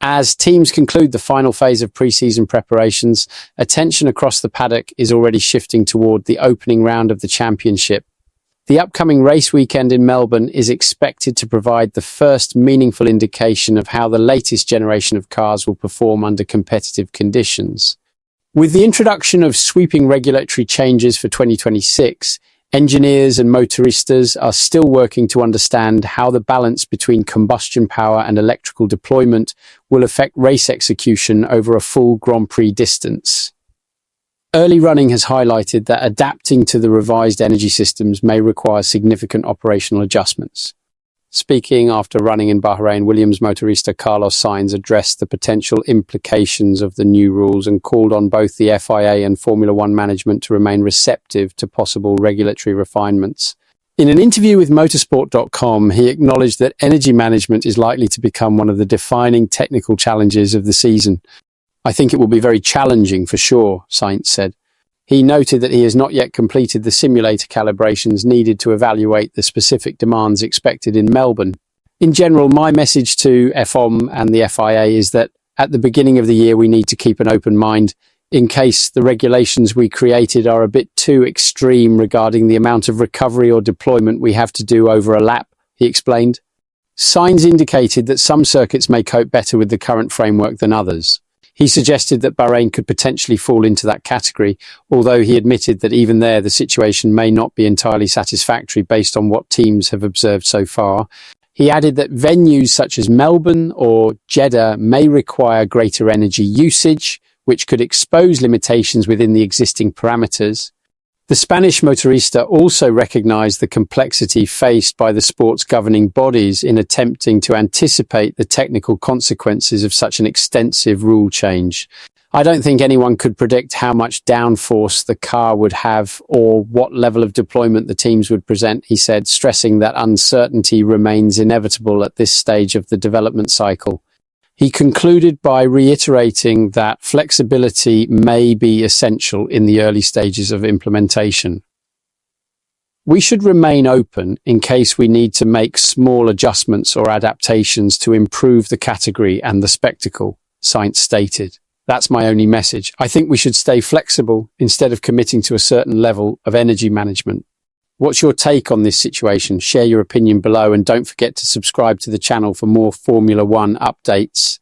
As teams conclude the final phase of pre-season preparations, attention across the paddock is already shifting toward the opening round of the championship. The upcoming race weekend in Melbourne is expected to provide the first meaningful indication of how the latest generation of cars will perform under competitive conditions. With the introduction of sweeping regulatory changes for 2026, engineers and motoristas are still working to understand how the balance between combustion power and electrical deployment will affect race execution over a full Grand Prix distance. Early running has highlighted that adapting to the revised energy systems may require significant operational adjustments. Speaking after running in Bahrain, Williams motorista Carlos Sainz addressed the potential implications of the new rules and called on both the FIA and Formula One management to remain receptive to possible regulatory refinements. In an interview with motorsport.com, he acknowledged that energy management is likely to become one of the defining technical challenges of the season. "I think it will be very challenging for sure," Sainz said. He noted that he has not yet completed the simulator calibrations needed to evaluate the specific demands expected in Melbourne. In general, my message to FOM and the FIA is that at the beginning of the year we need to keep an open mind in case the regulations we created are a bit too extreme regarding the amount of recovery or deployment we have to do over a lap, he explained. Sainz indicated that some circuits may cope better with the current framework than others. He suggested that Bahrain could potentially fall into that category, although he admitted that even there the situation may not be entirely satisfactory based on what teams have observed so far. He added that venues such as Melbourne or Jeddah may require greater energy usage, which could expose limitations within the existing parameters. The Spanish motorista also recognized the complexity faced by the sport's governing bodies in attempting to anticipate the technical consequences of such an extensive rule change. "I don't think anyone could predict how much downforce the car would have or what level of deployment the teams would present," he said, stressing that uncertainty remains inevitable at this stage of the development cycle. He concluded by reiterating that flexibility may be essential in the early stages of implementation. "We should remain open in case we need to make small adjustments or adaptations to improve the category and the spectacle," Sainz stated. "That's my only message. I think we should stay flexible instead of committing to a certain level of energy management." What's your take on this situation? Share your opinion below and don't forget to subscribe to the channel for more Formula One updates.